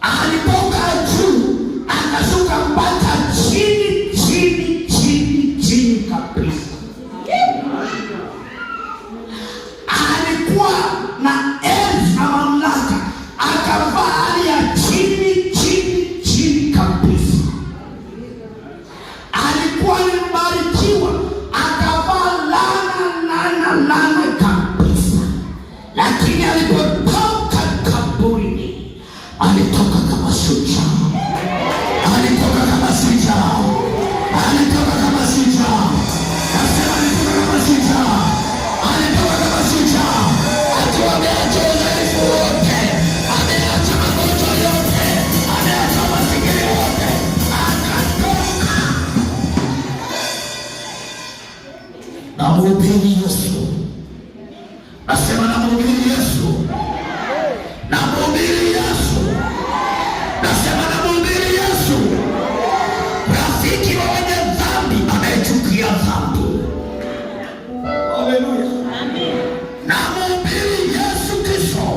alipoka juu akashuka mpaka chini chini chini chini kabisa. Alikuwa na enzi na mamlaka, akavaa hali ya chini chini chini kabisa. Alikuwa ni mbarikiwa, akavaa lana kabisa. Lakini alipotoka kaburini, alitoka kama shujaa. Alitoka kama shujaa. Alitoka kama shujaa. Nasema alitoka kama shujaa. Alitoka kama shujaa. Akiwa ameacha udhaifu wote, ameacha magonjwa yote, ameacha masikini wote, akatoka. Namhubiri Yesu. Nasema namhubiri Yesu. Namhubiri Yesu. Nasema namhubiri Yesu. Rafiki wa wenye dhambi anayechukia dhambi. Haleluya. Amen. Namhubiri Yesu Kristo.